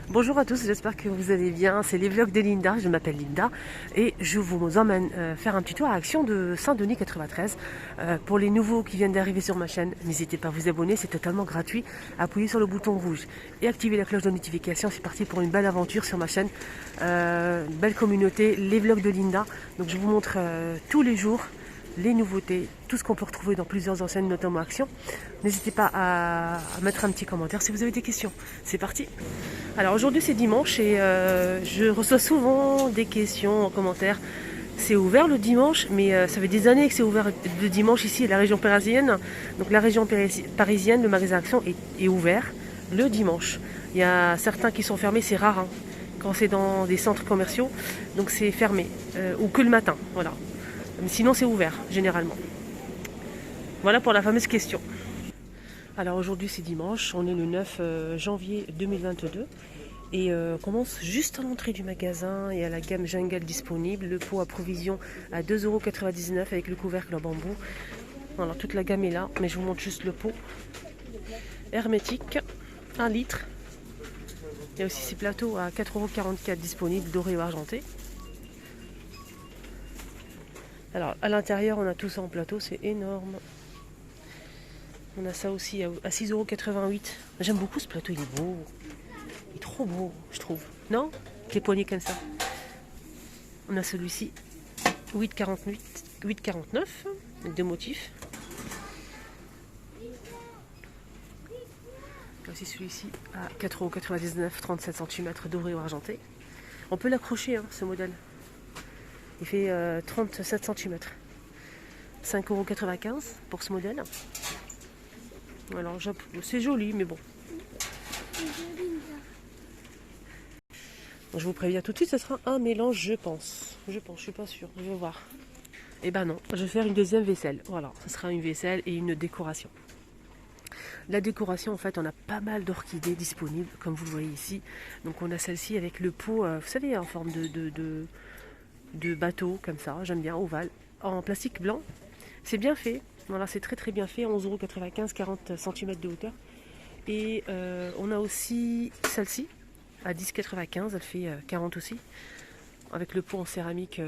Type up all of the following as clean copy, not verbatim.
Bonjour à tous, j'espère que vous allez bien. C'est les vlogs de Linda, je m'appelle Linda et je vous emmène faire un petit tour à Action de Saint-Denis 93. Pour les nouveaux qui viennent d'arriver sur ma chaîne, n'hésitez pas à vous abonner, c'est totalement gratuit. Appuyez sur le bouton rouge et activez la cloche de notification. C'est parti pour une belle aventure sur ma chaîne. Une belle communauté, les vlogs de Linda. Donc je vous montre tous les jours les nouveautés, tout ce qu'on peut retrouver dans plusieurs enseignes, notamment Action. N'hésitez pas à mettre un petit commentaire si vous avez des questions. C'est parti. Alors aujourd'hui c'est dimanche et je reçois souvent des questions en commentaire. C'est ouvert le dimanche, mais ça fait des années que c'est ouvert le dimanche ici, la région parisienne. Donc la région parisienne, le magasin Action est ouvert le dimanche. Il y a certains qui sont fermés, c'est rare, hein, quand c'est dans des centres commerciaux, donc c'est fermé, ou que le matin, voilà. Mais sinon c'est ouvert, généralement. Voilà pour la fameuse question. Alors aujourd'hui c'est dimanche, on est le 9 janvier 2022 et on commence juste à l'entrée du magasin. Il y a la gamme Jungle disponible, le pot à provision à 2,99 € avec le couvercle en bambou. Alors toute la gamme est là, mais je vous montre juste le pot hermétique, 1 litre. Il y a aussi ces plateaux à 4,44 € disponibles, dorés ou argentés. Alors à l'intérieur on a tout ça en plateau, c'est énorme. On a ça aussi à 6,88 €. J'aime beaucoup ce plateau, il est beau. Il est trop beau, je trouve. Non? Les poignées comme ça. On a celui-ci, 8,49 €, avec deux motifs. On a aussi celui-ci à 4,99 €, 37 cm, doré ou argenté. On peut l'accrocher, hein, ce modèle. Il fait 37 cm. 5,95 € pour ce modèle. Alors c'est joli, mais bon. Je vous préviens tout de suite, ce sera un mélange, je pense. Je suis pas sûre, je vais voir. Et ben non, je vais faire une deuxième vaisselle. Voilà, ce sera une vaisselle et une décoration. La décoration, en fait, on a pas mal d'orchidées disponibles, comme vous le voyez ici. Donc on a celle-ci avec le pot, vous savez, en forme de bateau, comme ça, j'aime bien, ovale, en plastique blanc. C'est bien fait, voilà, c'est très très bien fait, 11,95 €, 40 cm de hauteur. Et on a aussi celle-ci, à 10,95 €, elle fait 40 aussi, avec le pot en céramique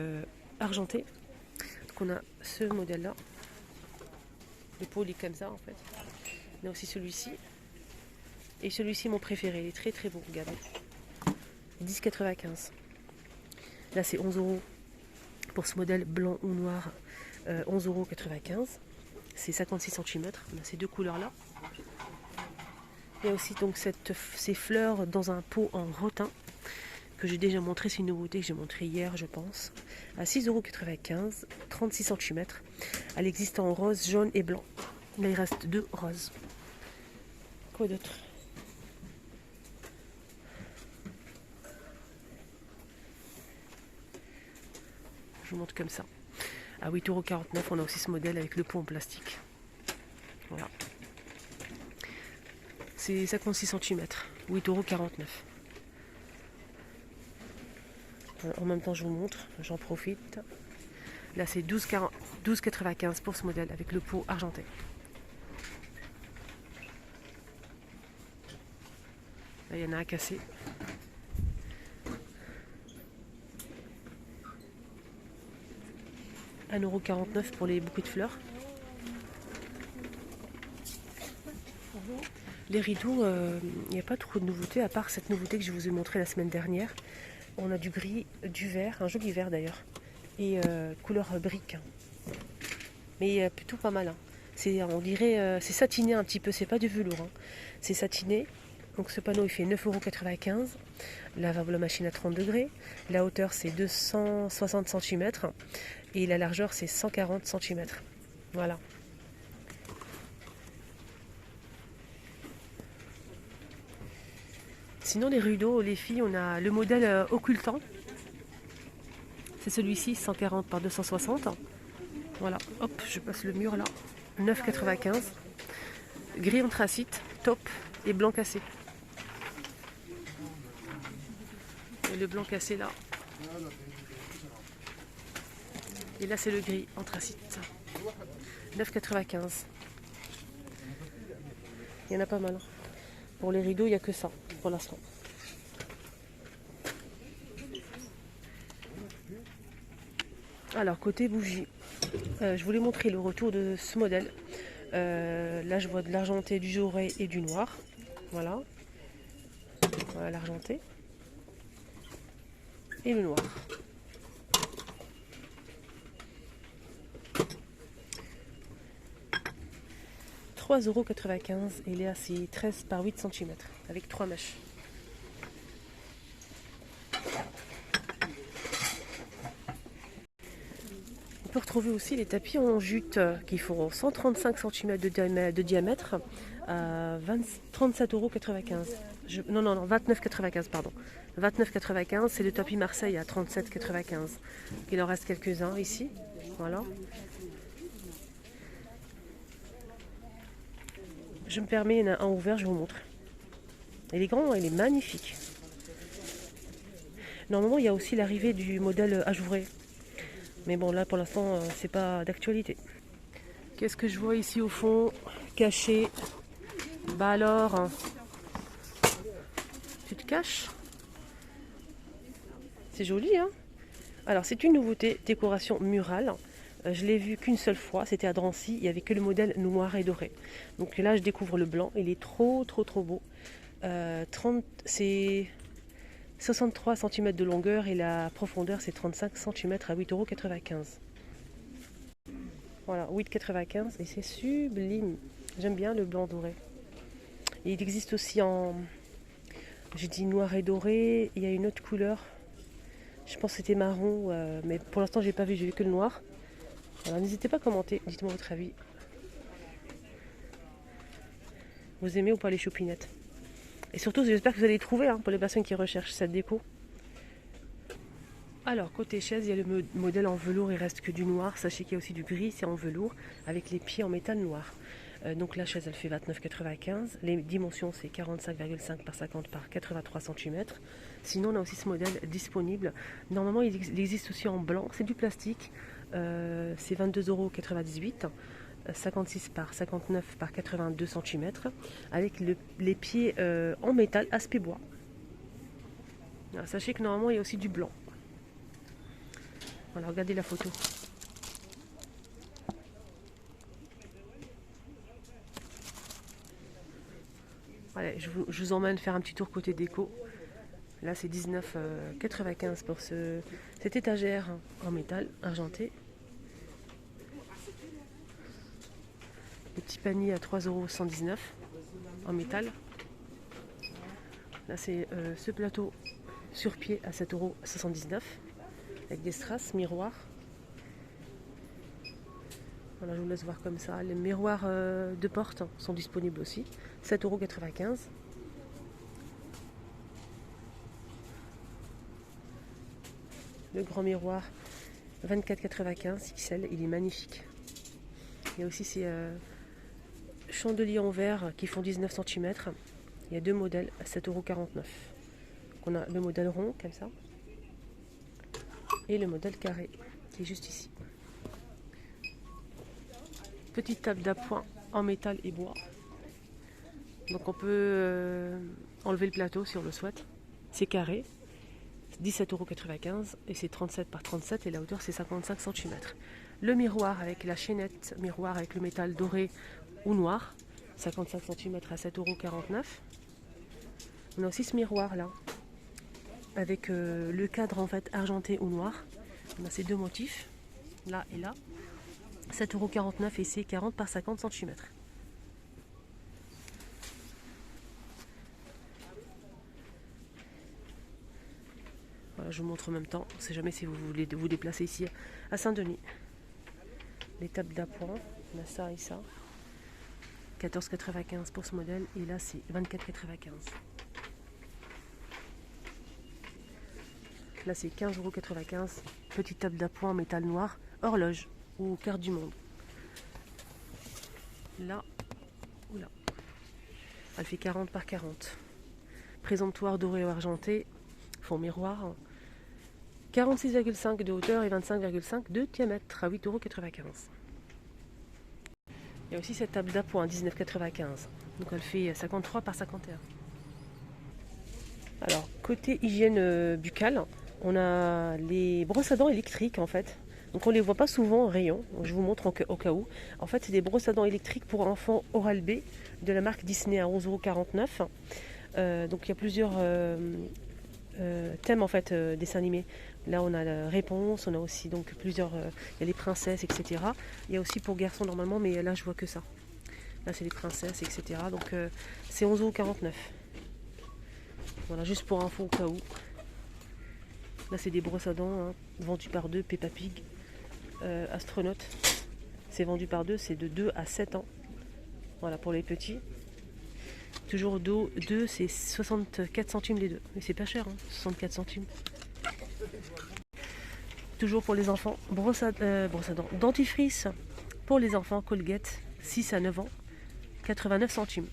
argenté. Donc on a ce modèle-là, le pot il est comme ça en fait. On a aussi celui-ci, et celui-ci mon préféré, il est très très beau, regardez, 10,95 €. Là c'est 11 € pour ce modèle blanc ou noir, 11,95 €. C'est 56 cm, on a ces deux couleurs-là. Il y a aussi donc ces fleurs dans un pot en rotin que j'ai déjà montré, c'est une nouveauté que j'ai montré hier je pense, à 6,95 €, 36 cm. Elle existe en rose, jaune et blanc. Là il reste 2 roses. Quoi d'autre? Je vous montre comme ça. À 8,49 €, on a aussi ce modèle avec le pot en plastique. Voilà. C'est 56 cm, 8,49 €. En même temps, je vous montre, j'en profite. Là, c'est 12,95 € pour ce modèle avec le pot argenté. Là, il y en a un cassé. €, 1,49 € pour les bouquets de fleurs. Les rideaux, il n'y a pas trop de nouveautés à part cette nouveauté que je vous ai montrée la semaine dernière. On a du gris, du vert, un joli vert d'ailleurs, et couleur brique. Mais plutôt pas mal. Hein. On dirait, c'est satiné un petit peu, c'est pas du velours. Hein. C'est satiné. Donc ce panneau il fait 9,95 €. Lavabo la machine à 30 degrés. La hauteur c'est 260 cm. Et la largeur c'est 140 cm. Voilà. Sinon les rideaux, les filles, on a le modèle occultant. C'est celui-ci, 140 par 260. Voilà, hop, je passe le mur là. 9,95 €. Gris anthracite, top, et blanc cassé. Et le blanc cassé là. Et là c'est le gris anthracite. 9,95 €. Il y en a pas mal. Hein. Pour les rideaux, il n'y a que ça pour l'instant. Alors côté bougie, je voulais montrer le retour de ce modèle. Là je vois de l'argenté, du doré et du noir. Voilà, voilà l'argenté et le noir. 3,95 € et là c'est 13 par 8 cm avec 3 mèches. On peut retrouver aussi les tapis en jute qui font 135 cm de diamètre à 37,95 €. Non, 29,95 pardon. 29,95, c'est le tapis Marseille à 37,95. Il en reste quelques-uns ici. Voilà. Je me permets, il y en a un ouvert, je vous montre. Il est grand, il est magnifique. Normalement, il y a aussi l'arrivée du modèle ajouré. Mais bon, là, pour l'instant, c'est pas d'actualité. Qu'est-ce que je vois ici au fond? Caché. Bah alors, hein. Tu te caches? C'est joli, hein? Alors, c'est une nouveauté, décoration murale. Je l'ai vu qu'une seule fois, c'était à Drancy, il n'y avait que le modèle noir et doré. Donc là, je découvre le blanc, il est trop beau. C'est 63 cm de longueur et la profondeur, c'est 35 cm à 8,95 €. Voilà, 8,95 € et c'est sublime. J'aime bien le blanc doré. Et il existe aussi en, j'ai dit noir et doré, il y a une autre couleur. Je pense que c'était marron, mais pour l'instant, j'ai pas vu, j'ai vu que le noir. Alors n'hésitez pas à commenter, dites-moi votre avis. Vous aimez ou pas les choupinettes? Et surtout, j'espère que vous allez les trouver pour les personnes qui recherchent cette déco. Alors, côté chaise, il y a le modèle en velours, il reste que du noir. Sachez qu'il y a aussi du gris, c'est en velours, avec les pieds en métal noir. Donc la chaise, elle fait 29,95 €. Les dimensions, c'est 45,5 par 50 par 83 cm. Sinon, on a aussi ce modèle disponible. Normalement, il existe aussi en blanc, c'est du plastique. C'est 22,98 €. 56 par 59 par 82 cm avec les pieds en métal aspect bois. Alors, sachez que normalement il y a aussi du blanc. Voilà, regardez la photo. Voilà, je vous emmène faire un petit tour côté déco. Là c'est 19,95 € pour cette étagère en métal argenté. Le petit panier à 3,119 € en métal. Là c'est ce plateau sur pied à 7,79 € avec des strass, miroirs. Voilà, je vous laisse voir comme ça. Les miroirs de porte sont disponibles aussi. 7,95 €. Le grand miroir 24,95 XL, il est magnifique. Il y a aussi ces chandeliers en verre qui font 19 cm. Il y a deux modèles à 7,49 €. On a le modèle rond comme ça et le modèle carré qui est juste ici. Petite table d'appoint en métal et bois. Donc on peut enlever le plateau si on le souhaite. C'est carré, 17,95 € et c'est 37 par 37 et la hauteur c'est 55 cm. Le miroir avec la chaînette, miroir avec le métal doré ou noir, 55 cm à 7,49 €. On a aussi ce miroir là avec le cadre en fait argenté ou noir. On a ces deux motifs, là et là. 7,49 € et c'est 40 par 50 cm. Voilà, je vous montre en même temps, on ne sait jamais si vous voulez vous déplacer ici à Saint-Denis. Les tables d'appoint, on a ça et ça. 14,95 € pour ce modèle et là c'est 24,95 €. Là c'est 15,95 €. Petite table d'appoint en métal noir, horloge ou carte du monde. Là ou là. Elle fait 40 par 40. Présomptoire doré ou argenté, fond miroir. 46,5 de hauteur et 25,5 de diamètre à 8,95 €. Il y a aussi cette table d'appoint à 19,95 €. Donc elle fait 53 par 51. Alors côté hygiène buccale, on a les brosses à dents électriques en fait. Donc on ne les voit pas souvent en rayon, je vous montre au cas où. En fait c'est des brosses à dents électriques pour enfants Oral-B de la marque Disney à 11,49 €. Donc il y a plusieurs thèmes en fait, dessins animés. Là on a la réponse, on a aussi donc plusieurs, il y a les princesses, etc. Il y a aussi pour garçons normalement, mais là je vois que ça. Là c'est les princesses, etc. Donc c'est 11,49 €. Voilà, juste pour info au cas où. Là c'est des brosses à dents, hein, vendues par deux, Peppa Pig, Astronaute. C'est vendu par deux, c'est de 2 à 7 ans. Voilà pour les petits. Toujours 2, c'est 64 centimes les deux. Mais c'est pas cher, hein, 64 centimes. Toujours pour les enfants, brosse à dents, dentifrice pour les enfants, Colgate, 6 à 9 ans, 89 centimes.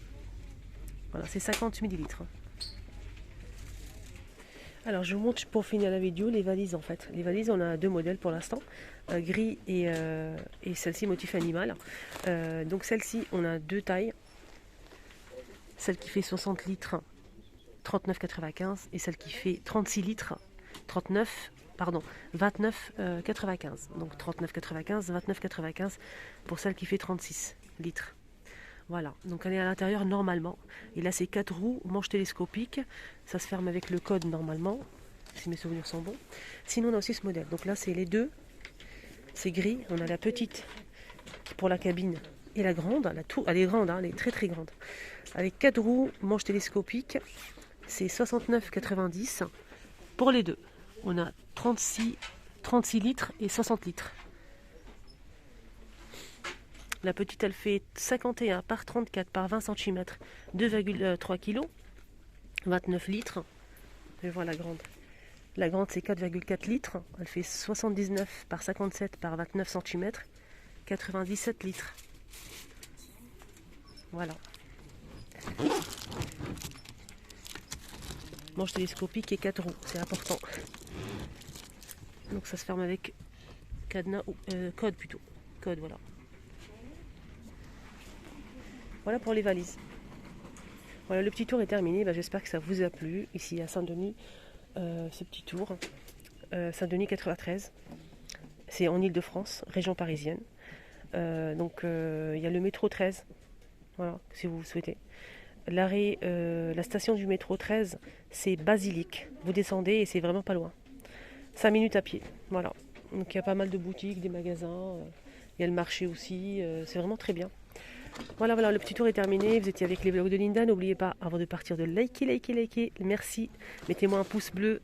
Voilà, c'est 50 millilitres. Alors je vous montre pour finir la vidéo les valises en fait. Les valises, on a deux modèles pour l'instant, gris et celle-ci motif animal. Donc celle-ci, on a deux tailles. Celle qui fait 60 litres, 39,95 et celle qui fait 36 litres, 29,95. Donc 39,95, 29,95 pour celle qui fait 36 litres. Voilà, donc elle est à l'intérieur normalement. Et là c'est 4 roues, manche télescopique. Ça se ferme avec le code normalement, si mes souvenirs sont bons. Sinon on a aussi ce modèle. Donc là c'est les deux. C'est gris. On a la petite pour la cabine et la grande. Elle est grande, hein, elle est très très grande. Avec 4 roues, manche télescopique. C'est 69,90 pour les deux. On a 36 litres et 60 litres. La petite, elle fait 51 par 34 par 20 cm, 2,3 kg, 29 litres. Et voilà la grande. La grande, c'est 4,4 litres. Elle fait 79 par 57 par 29 cm, 97 litres. Voilà. Manche télescopique et 4 roues, c'est important. Donc ça se ferme avec cadenas ou code plutôt. Code, voilà. Voilà pour les valises. Voilà, le petit tour est terminé. J'espère que ça vous a plu. Ici à Saint-Denis, ce petit tour. Saint-Denis 93. C'est en Ile-de-France, région parisienne. Donc il y a le métro 13. Voilà, si vous souhaitez. L'arrêt, la station du métro 13, c'est Basilique. Vous descendez et c'est vraiment pas loin. 5 minutes à pied. Voilà. Donc il y a pas mal de boutiques, des magasins. Il y a le marché aussi. C'est vraiment très bien. Voilà, le petit tour est terminé. Vous étiez avec les vlogs de Linda. N'oubliez pas, avant de partir, de liker. Merci. Mettez-moi un pouce bleu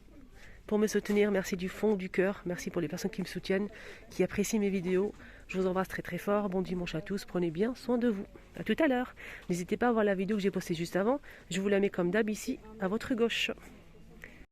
pour me soutenir. Merci du fond du cœur. Merci pour les personnes qui me soutiennent, qui apprécient mes vidéos. Je vous embrasse très très fort. Bon dimanche à tous. Prenez bien soin de vous. À tout à l'heure. N'hésitez pas à voir la vidéo que j'ai postée juste avant. Je vous la mets comme d'hab ici, à votre gauche.